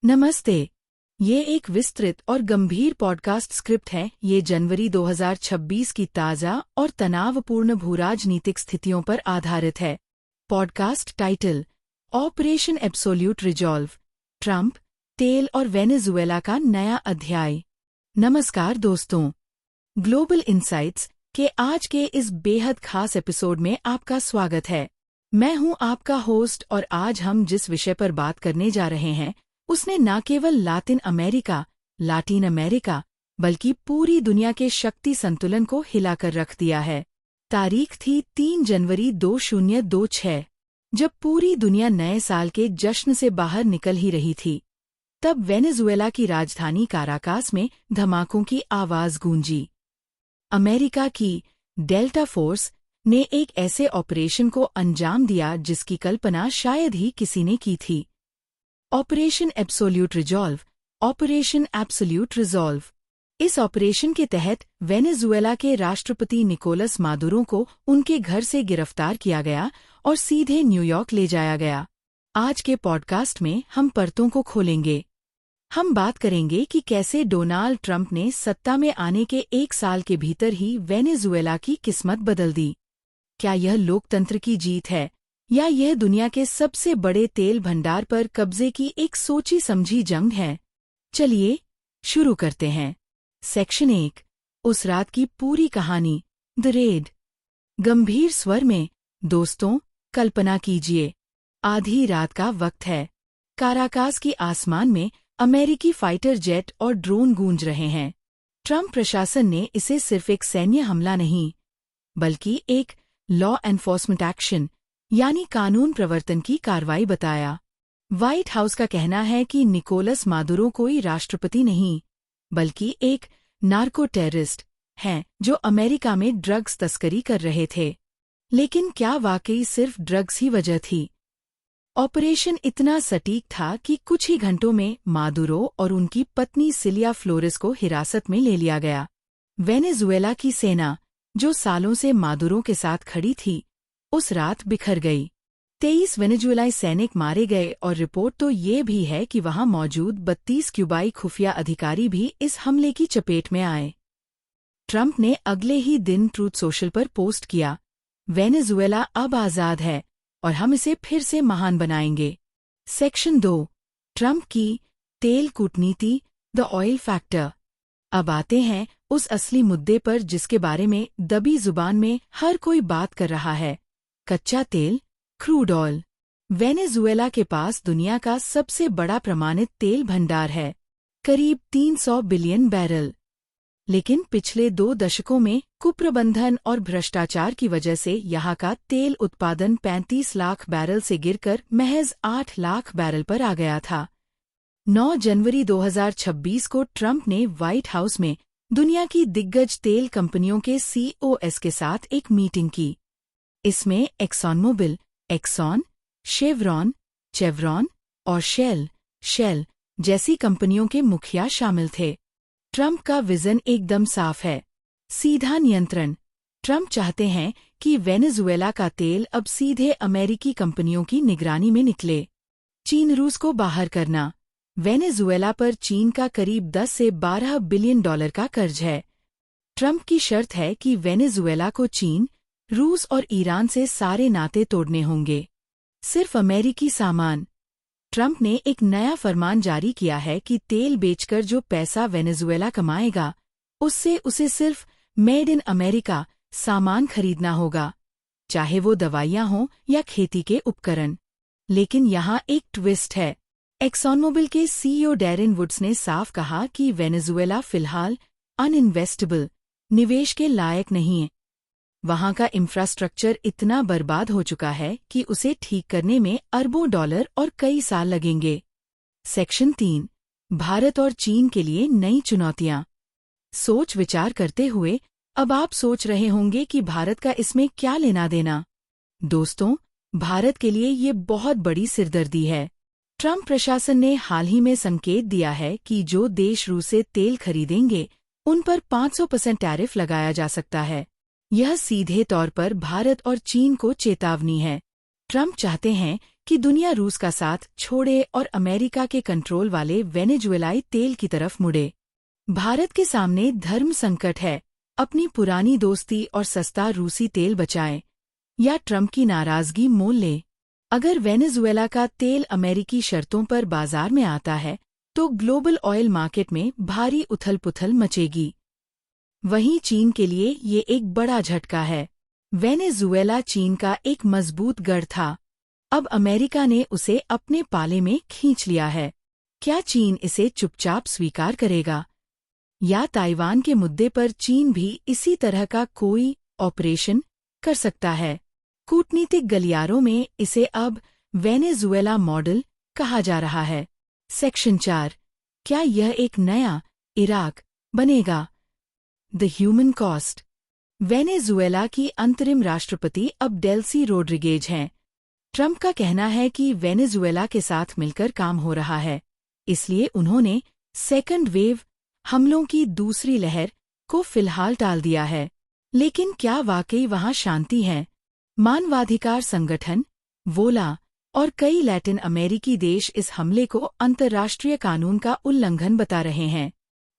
नमस्ते। ये एक विस्तृत और गंभीर पॉडकास्ट स्क्रिप्ट है। ये जनवरी 2026 की ताज़ा और तनावपूर्ण भूराजनीतिक स्थितियों पर आधारित है। Podcast title: operation absolute resolve, Trump, तेल और वेनेजुएला का नया अध्याय। नमस्कार दोस्तों, ग्लोबल इनसाइट्स के आज के इस बेहद खास एपिसोड में आपका स्वागत है। मैं हूं आपका होस्ट और आज हम जिस विषय पर बात करने जा रहे हैं उसने न केवल लातिन अमेरिका बल्कि पूरी दुनिया के शक्ति संतुलन को हिलाकर रख दिया है। तारीख थी 3 जनवरी 2026, जब पूरी दुनिया नए साल के जश्न से बाहर निकल ही रही थी। तब वेनेजुएला की राजधानी काराकास में धमाकों की आवाज गूंजी। अमेरिका की डेल्टा फोर्स ने एक ऐसे ऑपरेशन को अंजाम दिया जिसकी कल्पना शायद ही किसी ने की थी। Operation absolute resolve. इस ऑपरेशन के तहत वेनेजुएला के राष्ट्रपति निकोलस मादुरो को उनके घर से गिरफ्तार किया गया और सीधे न्यूयॉर्क ले जाया गया। आज के पॉडकास्ट में हम परतों को खोलेंगे। हम बात करेंगे कि कैसे डोनाल्ड ट्रंप ने सत्ता में आने के 1 साल के भीतर ही वेनेजुएला की किस्मत बदल दी। क्या यह लोकतंत्र की जीत है या यह दुनिया के सबसे बड़े तेल भंडार पर कब्जे की एक सोची समझी जंग है? चलिए शुरू करते हैं। सेक्शन 1: उस रात की पूरी कहानी, द रेड। गंभीर स्वर में, दोस्तों, कल्पना कीजिए, आधी रात का वक्त है। काराकास की आसमान में अमेरिकी फाइटर जेट और ड्रोन गूंज रहे हैं। ट्रंप प्रशासन ने इसे सिर्फ एक सैन्य हमला नहीं, बल्कि एक लॉ एनफोर्समेंट एक्शन यानी कानून प्रवर्तन की कार्रवाई बताया। व्हाइट हाउस का कहना है कि निकोलस मादुरो कोई राष्ट्रपति नहीं, बल्कि एक नार्को टेररिस्ट हैं जो अमेरिका में ड्रग्स तस्करी कर रहे थे। लेकिन क्या वाकई सिर्फ ड्रग्स ही वजह थी? ऑपरेशन इतना सटीक था कि कुछ ही घंटों में मादुरो और उनकी पत्नी सिलिया फ्लोरेस को हिरासत में ले लिया गया। वेनेजुएला की सेना, जो सालों से मादुरो के साथ खड़ी थी, उस रात बिखर गई। 23 वेनेजुएलाई सैनिक मारे गए और रिपोर्ट तो ये भी है कि वहां मौजूद 32 क्यूबाई खुफिया अधिकारी भी इस हमले की चपेट में आए। ट्रंप ने अगले ही दिन ट्रूथ सोशल पर पोस्ट किया, वेनेजुएला अब आज़ाद है और हम इसे फिर से महान बनाएंगे। सेक्शन 2: ट्रंप की तेल कूटनीति, द ऑयल फैक्टर। अब आते हैं उस असली मुद्दे पर जिसके बारे में दबी जुबान में हर कोई बात कर रहा है: कच्चा तेल, क्रूड ऑयल। वेनेजुएला के पास दुनिया का सबसे बड़ा प्रमाणित तेल भंडार है, करीब 300 बिलियन बैरल। लेकिन पिछले 2 दशकों में कुप्रबंधन और भ्रष्टाचार की वजह से यहाँ का तेल उत्पादन 35 लाख बैरल से गिरकर महज 8 लाख बैरल पर आ गया था। 9 जनवरी 2026 को ट्रंप ने व्हाइट हाउस में दुनिया की दिग्गज तेल कंपनियों के CEOs के साथ एक मीटिंग की। इसमें एक्सॉन, चेवरॉन और शेल जैसी कंपनियों के मुखिया शामिल थे। ट्रंप का विजन एकदम साफ है: सीधा नियंत्रण। ट्रंप चाहते हैं कि वेनेजुएला का तेल अब सीधे अमेरिकी कंपनियों की निगरानी में निकले। चीन रूस को बाहर करना। वेनेजुएला पर चीन का करीब 10 से 12 बिलियन डॉलर का कर्ज है। ट्रंप की शर्त है कि वेनेजुएला को चीन, रूस और ईरान से सारे नाते तोड़ने होंगे, सिर्फ अमेरिकी सामान। ट्रंप ने एक नया फरमान जारी किया है कि तेल बेचकर जो पैसा वेनेजुएला कमाएगा, उससे उसे सिर्फ मेड इन अमेरिका सामान खरीदना होगा, चाहे वो दवाइयाँ हों या खेती के उपकरण। लेकिन यहाँ एक ट्विस्ट है। एक्सॉनमोबिल के CEO डैरेन वुड्स ने साफ कहा कि वेनेजुएला फिलहाल अनइन्वेस्टेबल, निवेश के लायक नहीं है। वहां का इंफ्रास्ट्रक्चर इतना बर्बाद हो चुका है कि उसे ठीक करने में अरबों डॉलर और कई साल लगेंगे। सेक्शन 3: भारत और चीन के लिए नई चुनौतियां। सोच विचार करते हुए अब आप सोच रहे होंगे कि भारत का इसमें क्या लेना देना। दोस्तों, भारत के लिए ये बहुत बड़ी सिरदर्दी है। ट्रंप प्रशासन ने हाल ही में संकेत दिया है कि जो देश रूस से तेल खरीदेंगे उन पर 500% टैरिफ लगाया जा सकता है। यह सीधे तौर पर भारत और चीन को चेतावनी है। ट्रंप चाहते हैं कि दुनिया रूस का साथ छोड़े और अमेरिका के कंट्रोल वाले वेनेजुएलाई तेल की तरफ मुड़े। भारत के सामने धर्म संकट है, अपनी पुरानी दोस्ती और सस्ता रूसी तेल बचाएं या ट्रंप की नाराजगी मोल ले। अगर वेनेजुएला का तेल अमेरिकी शर्तों पर बाजार में आता है तो ग्लोबल ऑयल मार्केट में भारी उथल-पुथल मचेगी। वहीं चीन के लिए ये एक बड़ा झटका है। वेनेजुएला चीन का एक मजबूत गढ़ था, अब अमेरिका ने उसे अपने पाले में खींच लिया है। क्या चीन इसे चुपचाप स्वीकार करेगा, या ताइवान के मुद्दे पर चीन भी इसी तरह का कोई ऑपरेशन कर सकता है? कूटनीतिक गलियारों में इसे अब वेनेजुएला मॉडल कहा जा रहा है। सेक्शन 4, क्या यह एक नया इराक बनेगा? The human cost. वेनेजुएला की अंतरिम राष्ट्रपति अब डेल्सी रोड्रिगेज हैं। ट्रंप का कहना है कि वेनेजुएला के साथ मिलकर काम हो रहा है, इसलिए उन्होंने सेकंड वेव हमलों की दूसरी लहर को फिलहाल टाल दिया है। लेकिन क्या वाकई वहां शांति है? मानवाधिकार संगठन वोला और कई लैटिन अमेरिकी देश इस हमले को अंतर्राष्ट्रीय कानून का उल्लंघन बता रहे हैं।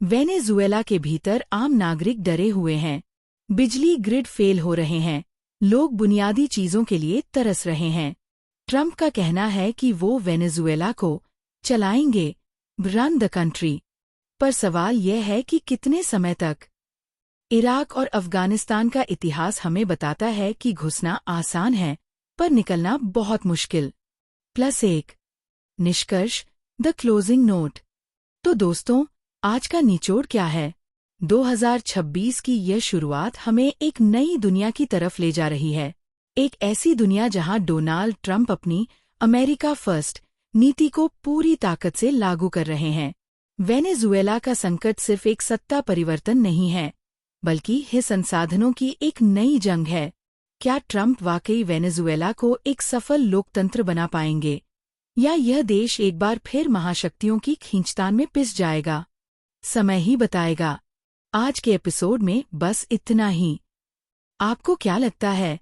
वेनेजुएला के भीतर आम नागरिक डरे हुए हैं, बिजली ग्रिड फेल हो रहे हैं, लोग बुनियादी चीजों के लिए तरस रहे हैं। ट्रंप का कहना है कि वो वेनेजुएला को चलाएंगे, रन द कंट्री। पर सवाल यह है कि कितने समय तक? इराक और अफगानिस्तान का इतिहास हमें बताता है कि घुसना आसान है पर निकलना बहुत मुश्किल। +1 निष्कर्ष, द क्लोजिंग नोट। तो दोस्तों, आज का निचोड़ क्या है? 2026 की यह शुरुआत हमें एक नई दुनिया की तरफ ले जा रही है। एक ऐसी दुनिया जहां डोनाल्ड ट्रंप अपनी अमेरिका फर्स्ट नीति को पूरी ताकत से लागू कर रहे हैं। वेनेजुएला का संकट सिर्फ एक सत्ता परिवर्तन नहीं है, बल्कि है संसाधनों की एक नई जंग है। क्या ट्रंप वाकई वेनेजुएला को एक सफल लोकतंत्र बना पाएंगे, या यह देश एक बार फिर महाशक्तियों की खींचतान में पिस जाएगा? समय ही बताएगा। आज के एपिसोड में बस इतना ही। आपको क्या लगता है,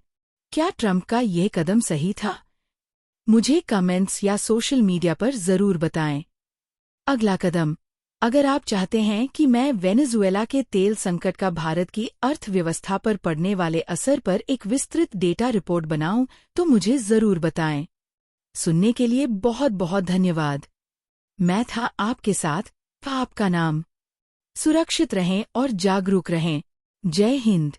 क्या ट्रंप का यह कदम सही था? मुझे कमेंट्स या सोशल मीडिया पर जरूर बताएं। अगला कदम, अगर आप चाहते हैं कि मैं वेनेजुएला के तेल संकट का भारत की अर्थव्यवस्था पर पड़ने वाले असर पर एक विस्तृत डेटा रिपोर्ट बनाऊं, तो मुझे जरूर बताएं। सुनने के लिए बहुत बहुत धन्यवाद। मैं था आपके साथ आपका नाम। सुरक्षित रहें और जागरूक रहें। जय हिंद।